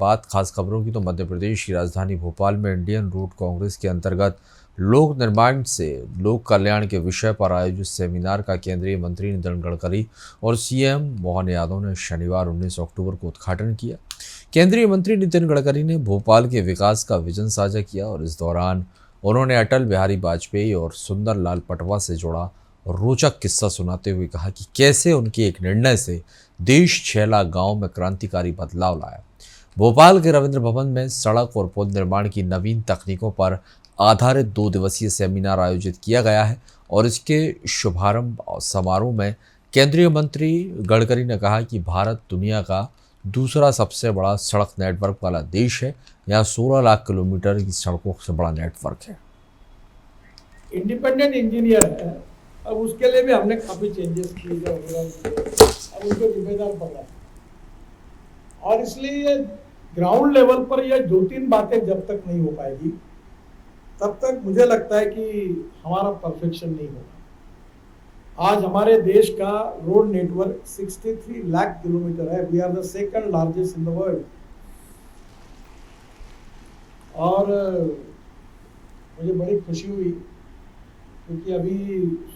बात खास खबरों की तो मध्य प्रदेश की राजधानी भोपाल में इंडियन रूट कांग्रेस के अंतर्गत लोक निर्माण से लोक कल्याण के विषय पर आयोजित सेमिनार का केंद्रीय मंत्री नितिन गडकरी और सीएम मोहन यादव ने शनिवार 19 अक्टूबर को उद्घाटन किया। केंद्रीय मंत्री नितिन गडकरी ने भोपाल के विकास का विजन साझा किया और इस दौरान उन्होंने अटल बिहारी वाजपेयी और सुंदर लाल पटवा से जुड़ा रोचक किस्सा सुनाते हुए कहा कि कैसे उनके एक निर्णय से देश 6 लाख गाँव में क्रांतिकारी बदलाव लाया। भोपाल के रविंद्र भवन में सड़क और पुल निर्माण की नवीन तकनीकों पर आधारित 2 दिवसीय सेमिनार आयोजित किया गया है और इसके शुभारंभ समारोह में केंद्रीय मंत्री गडकरी ने कहा कि भारत दुनिया का दूसरा सबसे बड़ा सड़क नेटवर्क वाला देश है। यहाँ 16 लाख किलोमीटर की सड़कों से बड़ा नेटवर्क है। इंडिपेंडेंट इंजीनियर है, अब उसके लिए भी हमने काफी चेंजेस किए अब उनको जिम्मेदार पड़ा और इसलिए ग्राउंड लेवल पर यह 2-3 बातें जब तक नहीं हो पाएगी तब तक मुझे लगता है कि हमारा परफेक्शन नहीं होगा। आज हमारे देश का रोड नेटवर्क 63 लाख किलोमीटर है। We are the second largest in the world. और मुझे बड़ी खुशी हुई क्योंकि अभी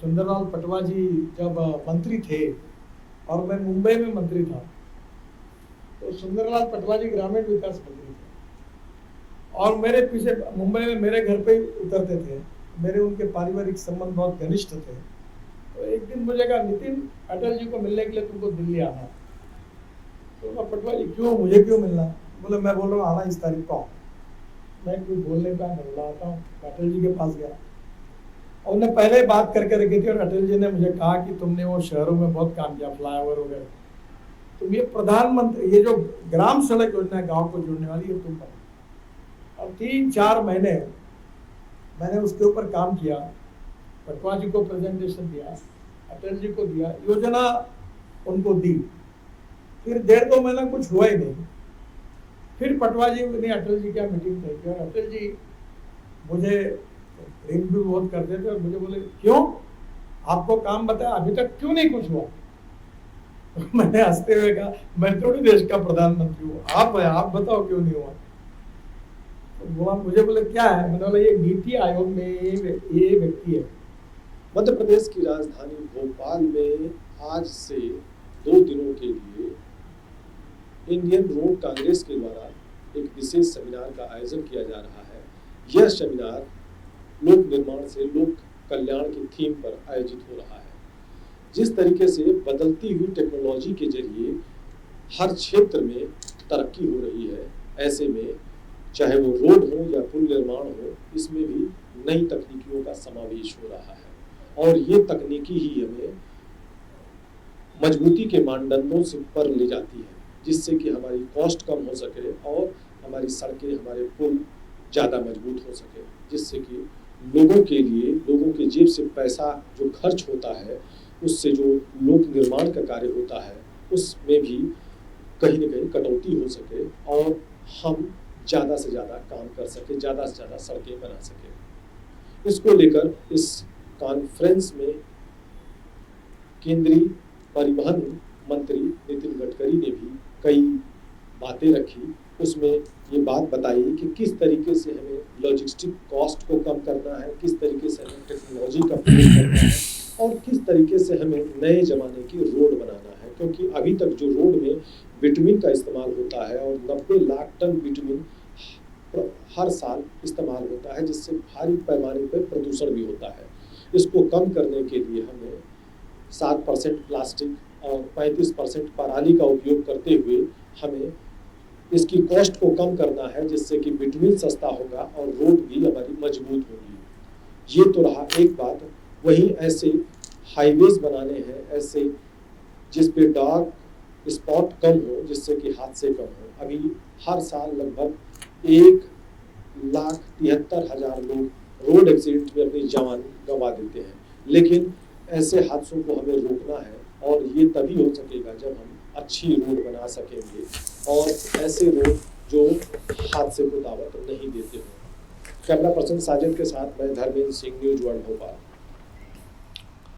सुंदरलाल पटवा जी जब मंत्री थे और मैं मुंबई में मंत्री था तो सुंदरलाल पटवा जी ग्रामीण विकास मंत्री थे और मेरे पीछे मुंबई में मेरे घर पे उतरते थे। मेरे उनके पारिवारिक संबंध बहुत घनिष्ठ थे। तो एक दिन मुझे कहा, नितिन, अटल जी को मिलने के लिए तुमको दिल्ली आना है। तो पटवा जी, क्यों, मुझे क्यों मिलना? बोले, मैं बोल रहा हूँ आना इस तारीख को। मैं कुछ बोलने का मिल रहा था, अटल जी के पास गया और उन्हें पहले बात करके रखी थी और अटल जी ने मुझे कहा कि तुमने वो शहरों में बहुत काम किया, फ्लाईओवर वगैरह, तुम ये प्रधानमंत्री, ये जो ग्राम सड़क योजना है गांव को जोड़ने वाली, ये तुम बना। और 3-4 महीने मैंने उसके ऊपर काम किया। पटवा जी को प्रेजेंटेशन दिया, अटल जी को दिया, योजना उनको दी। फिर 1.5-2 महीना कुछ हुआ ही नहीं। फिर पटवा जी ने अटल जी क्या मीटिंग तय की और अटल जी मुझे प्रेम भी बहुत करते थे और मुझे बोले, क्यों, आपको काम बताया, अभी तक क्यों नहीं कुछ हुआ? मैंने हंसते हुए कहा, मैं थोड़ी देश का प्रधानमंत्री हूँ, आप बताओ क्यों नहीं हुआ? तो मुझे बोले, क्या है? मैंने बोला, ये नीति आयोग में ये व्यक्ति है। मध्य प्रदेश की राजधानी भोपाल में आज से 2 दिनों के लिए इंडियन रोड कांग्रेस के द्वारा एक विशेष सेमिनार का आयोजन किया जा रहा है। यह सेमिनार लोक निर्माण से लोक कल्याण की थीम पर आयोजित हो रहा है। जिस तरीके से बदलती हुई टेक्नोलॉजी के जरिए हर क्षेत्र में तरक्की हो रही है, ऐसे में चाहे वो रोड हो या पुल निर्माण हो, इसमें भी नई तकनीकियों का समावेश हो रहा है और ये तकनीकी ही हमें मजबूती के मानदंडों से पर ले जाती है, जिससे कि हमारी कॉस्ट कम हो सके और हमारी सड़कें, हमारे पुल ज़्यादा मजबूत हो सके, जिससे कि लोगों के लिए, लोगों के जेब से पैसा जो खर्च होता है, उससे जो लोक निर्माण का कार्य होता है, उसमें भी कहीं न कहीं कटौती हो सके और हम ज़्यादा से ज़्यादा काम कर सके, ज़्यादा से ज़्यादा सड़कें बना सके। इसको लेकर इस कॉन्फ्रेंस में केंद्रीय परिवहन मंत्री नितिन गडकरी ने भी कई बातें रखी। उसमें ये बात बताई कि किस तरीके से हमें लॉजिस्टिक कॉस्ट को कम करना है, किस तरीके से हमें टेक्नोलॉजी का प्रयोग करना है और किस तरीके से हमें नए ज़माने की रोड बनाना है, क्योंकि अभी तक जो रोड में बिटुमिन का इस्तेमाल होता है और 90 लाख टन बिटुमिन हर साल इस्तेमाल होता है, जिससे भारी पैमाने पर प्रदूषण भी होता है। इसको कम करने के लिए हमें 7% प्लास्टिक और 35% पराली का उपयोग करते हुए हमें इसकी कॉस्ट को कम करना है, जिससे कि बिटुमिन सस्ता होगा और रोड भी हमारी मजबूत होगी। ये तो रहा एक बात। वहीं ऐसे हाईवेज बनाने हैं, ऐसे जिस पे डार्क स्पॉट कम हो, जिससे कि हादसे कम हो। अभी हर साल लगभग 1,73,000 लोग रोड एक्सीडेंट में अपनी जान गंवा देते हैं, लेकिन ऐसे हादसों को हमें रोकना है और ये तभी हो सकेगा जब हम अच्छी रोड बना सकेंगे और ऐसे रोड जो हादसे को दावत नहीं देते हो। कैमरा पर्सन साजिद के साथ मैं धर्मेंद्र सिंह, न्यूज़ वर्ल्ड भोपाल।